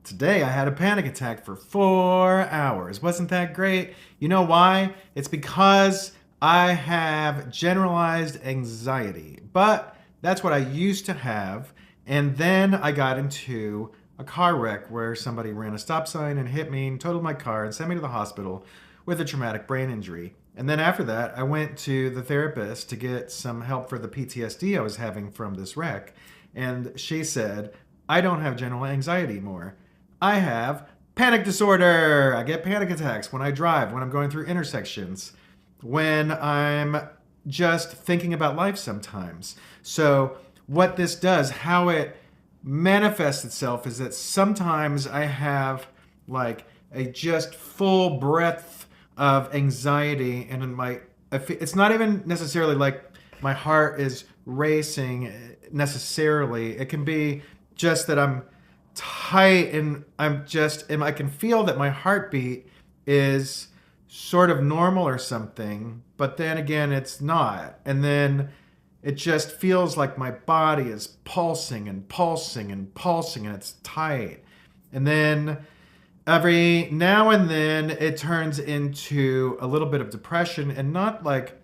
Today I had a panic attack for 4 hours. Wasn't that great? You know why? It's because I have generalized anxiety. But that's what I used to have. And then I got into a car wreck where somebody ran a stop sign and hit me and totaled my car and sent me to the hospital with a traumatic brain injury. And then after that, I went to the therapist to get some help for the PTSD I was having from this wreck. And she said, I don't have general anxiety anymore. I have panic disorder. I get panic attacks when I drive, when I'm going through intersections, when I'm just thinking about life sometimes. So, what this does, how it manifests itself, is that sometimes I have like a just full breadth of anxiety, and in my, it's not even necessarily like my heart is racing necessarily. It can be just that I'm tight and and I can feel that my heartbeat is sort of normal or something, but then again it's not. And then it just feels like my body is pulsing and pulsing and pulsing and it's tight. And then every now and then it turns into a little bit of depression, and not like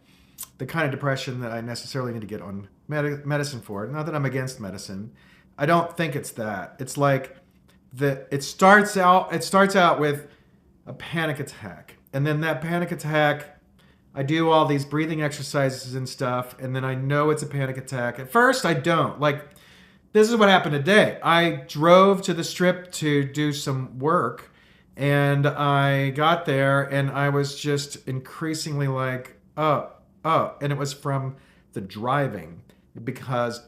the kind of depression that I necessarily need to get on medicine for. Not that I'm against medicine. I don't think it's that. It's like it starts out with a panic attack. And then that panic attack, I do all these breathing exercises and stuff, and then I know it's a panic attack. At first I don't. Like, this is what happened today. I drove to the strip to do some work, and I got there and I was just increasingly like, oh, and it was from the driving, because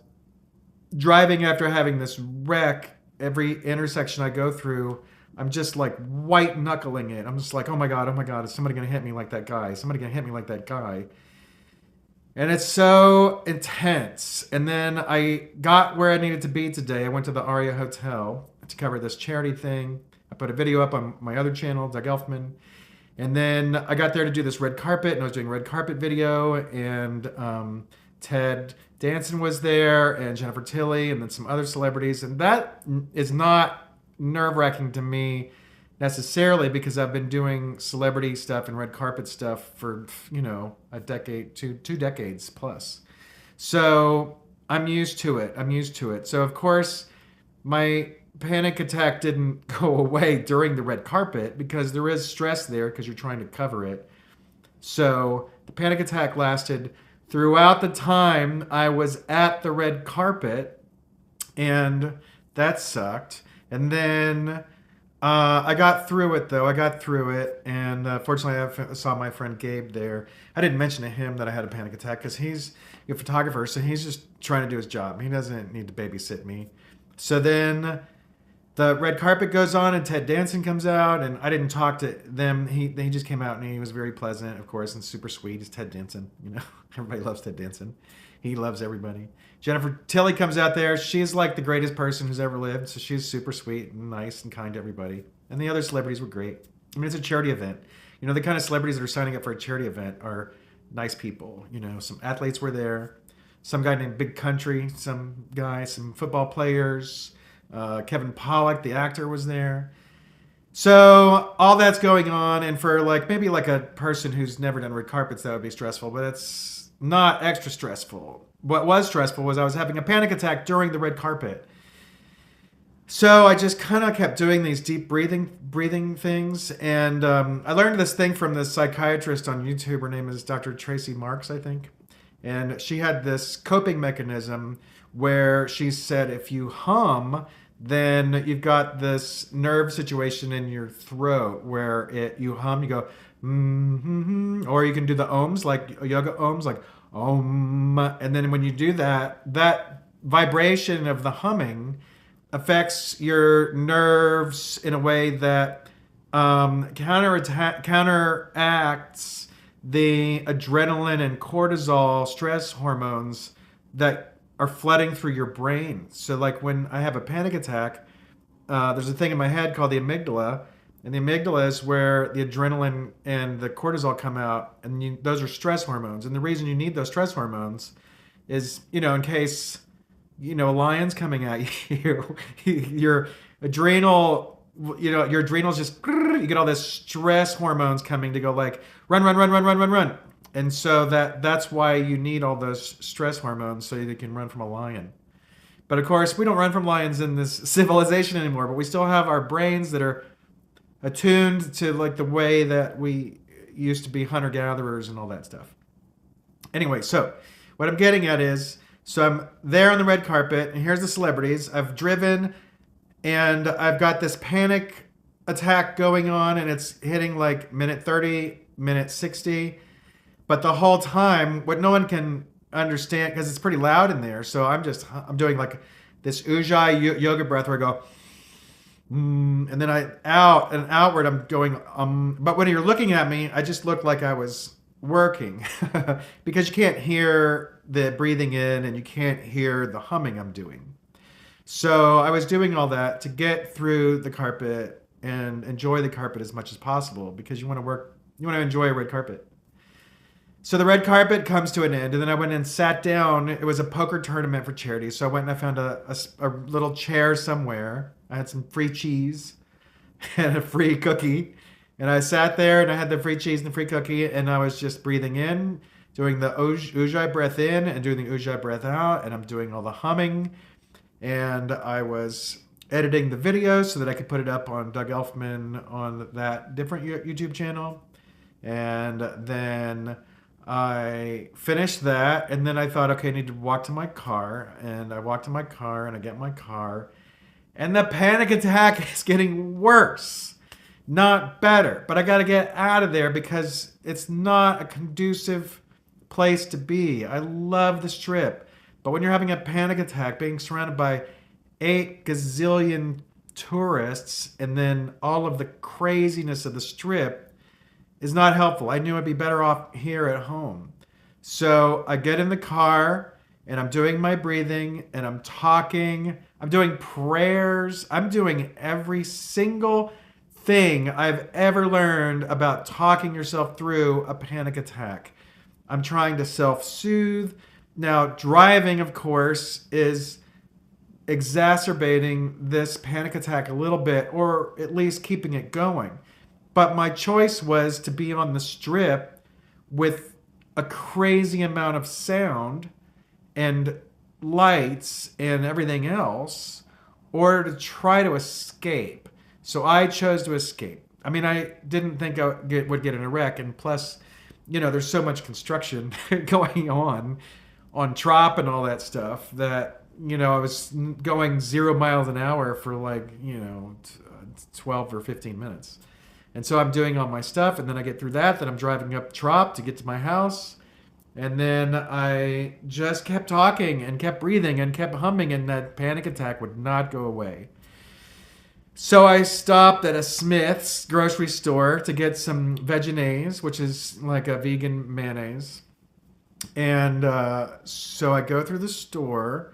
driving after having this wreck, every intersection I go through, I'm just like white knuckling it. I'm just like, oh my God, is somebody gonna hit me like that guy? Is somebody gonna hit me like that guy? And it's so intense. And then I got where I needed to be today. I went to the Aria Hotel to cover this charity thing. I put a video up on my other channel, Doug Elfman. And then I got there to do this red carpet, and I was doing a red carpet video, and Ted Danson was there, and Jennifer Tilly, and then some other celebrities. And that is not nerve wracking to me necessarily, because I've been doing celebrity stuff and red carpet stuff for, a decade, two decades plus. So I'm used to it. I'm used to it. So, of course, my panic attack didn't go away during the red carpet, because there is stress there because you're trying to cover it. So the panic attack lasted throughout the time I was at the red carpet, and that sucked. And then I got through it, though. I got through it, and fortunately, I saw my friend Gabe there. I didn't mention to him that I had a panic attack because he's a photographer, so he's just trying to do his job. He doesn't need to babysit me. So then the red carpet goes on, and Ted Danson comes out, and I didn't talk to them. He just came out, and he was very pleasant, of course, and super sweet. He's Ted Danson, Everybody loves Ted Danson. He loves everybody. Jennifer Tilly comes out there. She's like the greatest person who's ever lived, so she's super sweet and nice and kind to everybody. And the other celebrities were great. I mean, it's a charity event. The kind of celebrities that are signing up for a charity event are nice people. Some athletes were there. Some guy named Big Country, some football players. Kevin Pollak, the actor, was there. So all that's going on, and for maybe a person who's never done red carpets, that would be stressful, but it's not extra stressful. What was stressful was I was having a panic attack during the red carpet. So I just kind of kept doing these deep breathing things, and I learned this thing from this psychiatrist on YouTube. Her name is Dr. Tracy Marks, I think. And she had this coping mechanism where she said if you hum, then you've got this nerve situation in your throat where you hum, you go, mm-hmm, or you can do the ohms, like yoga ohms, like om. And then when you do that, that vibration of the humming affects your nerves in a way that counteracts the adrenaline and cortisol stress hormones that are flooding through your brain. So when I have a panic attack, there's a thing in my head called the amygdala, and the amygdala is where the adrenaline and the cortisol come out, and those are stress hormones. And the reason you need those stress hormones is, in case, a lion's coming at you, your adrenal your adrenals just, you get all this stress hormones coming to go like, run, run, run, run, run, run, run. And so that's why you need all those stress hormones so you can run from a lion. But of course, we don't run from lions in this civilization anymore, but we still have our brains that are attuned to like the way that we used to be hunter-gatherers and all that stuff. Anyway, so what I'm getting at is, so I'm there on the red carpet, and here's the celebrities. I've driven, and I've got this panic attack going on, and it's hitting like minute 30, minute 60. But the whole time, what no one can understand, because it's pretty loud in there, so I'm doing like this Ujjayi yoga breath where I go, and then outward I'm going, but when you're looking at me, I just look like I was working because you can't hear the breathing in and you can't hear the humming I'm doing. So I was doing all that to get through the carpet and enjoy the carpet as much as possible, because you want to enjoy a red carpet. So the red carpet comes to an end, and then I went and sat down. It was a poker tournament for charity, so I went and I found a little chair somewhere. I had some free cheese and a free cookie, and I sat there and I had the free cheese and the free cookie, and I was just breathing in, doing the Ujjayi breath in and doing the Ujjayi breath out, and I'm doing all the humming, and I was editing the video so that I could put it up on Doug Elfman on that different YouTube channel, and then I finished that, and then I thought, okay, I need to walk to my car, and I walked to my car, and I get in my car, and the panic attack is getting worse, not better. But I got to get out of there because it's not a conducive place to be. I love the Strip, but when you're having a panic attack, being surrounded by 8 gazillion tourists, and then all of the craziness of the Strip is not helpful. I knew I'd be better off here at home. So I get in the car and I'm doing my breathing and I'm talking. I'm doing prayers. I'm doing every single thing I've ever learned about talking yourself through a panic attack. I'm trying to self-soothe. Now, driving, of course, is exacerbating this panic attack a little bit, or at least keeping it going. But my choice was to be on the Strip with a crazy amount of sound and lights and everything else, or to try to escape. So I chose to escape. I mean, I didn't think I would get in a wreck. And plus, there's so much construction going on Trop and all that stuff that, I was going 0 miles an hour for 12 or 15 minutes. And so I'm doing all my stuff, and then I get through that. Then I'm driving up Trop to get to my house. And then I just kept talking and kept breathing and kept humming, and that panic attack would not go away. So I stopped at a Smith's grocery store to get some Vegenaise, which is like a vegan mayonnaise. And so I go through the store.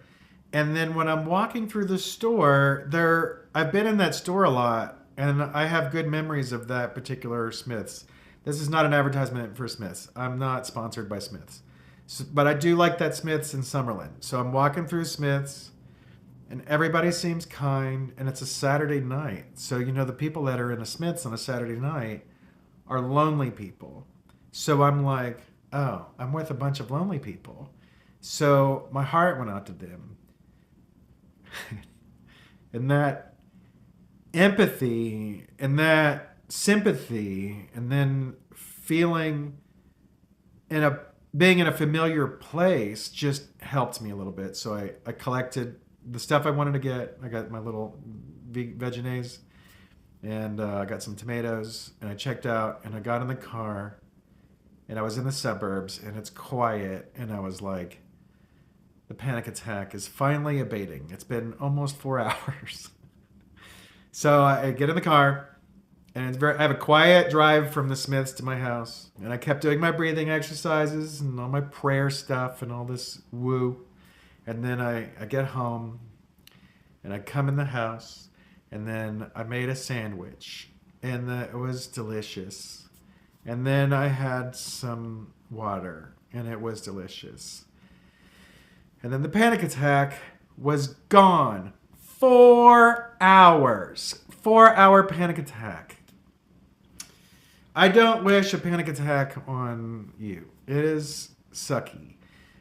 And then when I'm walking through the store, I've been in that store a lot. And I have good memories of that particular Smith's. This is not an advertisement for Smith's. I'm not sponsored by Smith's. But I do like that Smith's in Summerlin. So I'm walking through Smith's, and everybody seems kind, and it's a Saturday night. So, the people that are in a Smith's on a Saturday night are lonely people. So I'm like, oh, I'm with a bunch of lonely people. So my heart went out to them. And that empathy and that sympathy, and then being in a familiar place just helped me a little bit. So I collected the stuff I wanted to get. I got my little Vegenaise, and I got some tomatoes, and I checked out, and I got in the car, and I was in the suburbs, and it's quiet, and I was like, the panic attack is finally abating. It's been almost 4 hours. So I get in the car, and I have a quiet drive from the Smiths to my house. And I kept doing my breathing exercises and all my prayer stuff and all this woo. And then I get home, and I come in the house, and then I made a sandwich, and it was delicious. And then I had some water, and it was delicious. And then the panic attack was gone. 4 hours. 4-hour panic attack. I don't wish a panic attack on you. It is sucky.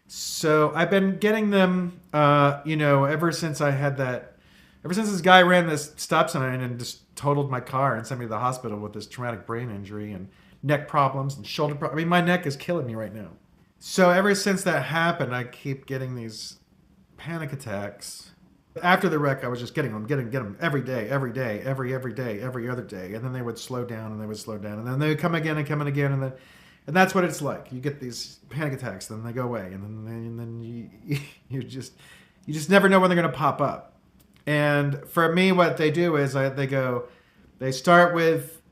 So I've been getting them, ever since I had that. Ever since this guy ran this stop sign and just totaled my car and sent me to the hospital with this traumatic brain injury and neck problems and shoulder problems. I mean, my neck is killing me right now. So ever since that happened, I keep getting these panic attacks. After the wreck, I was just getting them every day, every day, every day, every other day, and then they would slow down and they would slow down, and then they would come again and come in again, and that's what it's like. You get these panic attacks, then they go away, and then you just never know when they're gonna pop up. And for me, what they do is they start with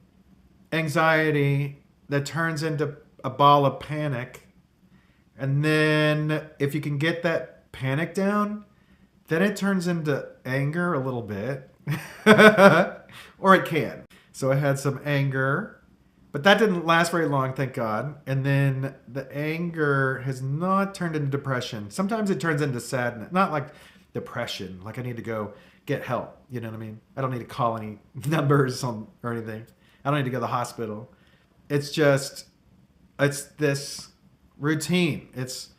anxiety that turns into a ball of panic, and then if you can get that panic down, then it turns into anger a little bit. Or it can. So I had some anger, but that didn't last very long, thank God. And then the anger has not turned into depression. Sometimes it turns into sadness. Not like depression, like I need to go get help. You know what I mean? I don't need to call any numbers or anything. I don't need to go to the hospital. It's this routine. It's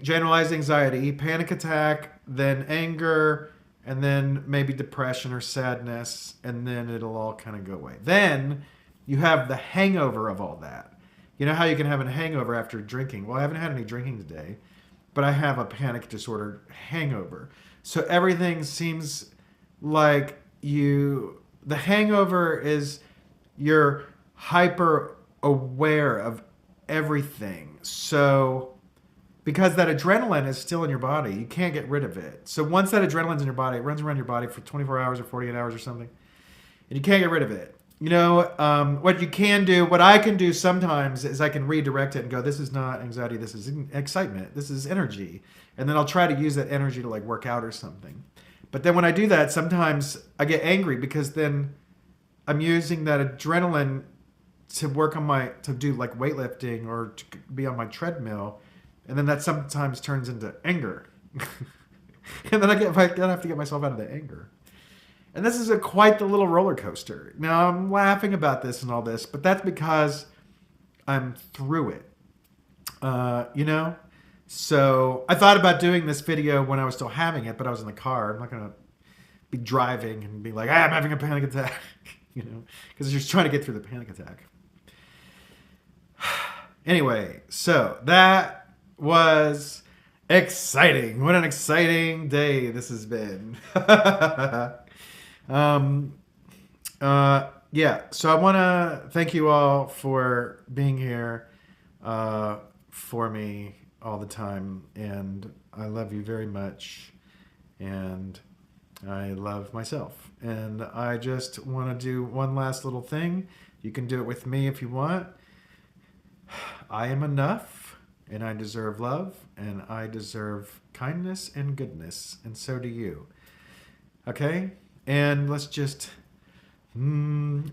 generalized anxiety, panic attack, then anger, and then maybe depression or sadness, and then it'll all kind of go away. Then you have the hangover of all that. You know how you can have a hangover after drinking? Well, I haven't had any drinking today, but I have a panic disorder hangover. So everything seems like the hangover is you're hyper aware of everything. So because that adrenaline is still in your body, you can't get rid of it. So once that adrenaline's in your body, it runs around your body for 24 hours or 48 hours or something, and you can't get rid of it. What I can do sometimes is I can redirect it and go, this is not anxiety, this is excitement, this is energy. And then I'll try to use that energy to like work out or something. But then when I do that, sometimes I get angry because then I'm using that adrenaline to do like weightlifting or to be on my treadmill. And then that sometimes turns into anger. And then I have to get myself out of the anger. And this is quite the little roller coaster. Now, I'm laughing about this and all this, but that's because I'm through it. So I thought about doing this video when I was still having it, but I was in the car. I'm not going to be driving and be like, I'm having a panic attack, because you're just trying to get through the panic attack. Anyway, so that was exciting. What an exciting day this has been. So I want to thank you all for being here for me all the time, and I love you very much, and I love myself, and I just want to do one last little thing. You can do it with me if you want. I am enough, and I deserve love, and I deserve kindness and goodness, and so do you. Okay? And let's just Om.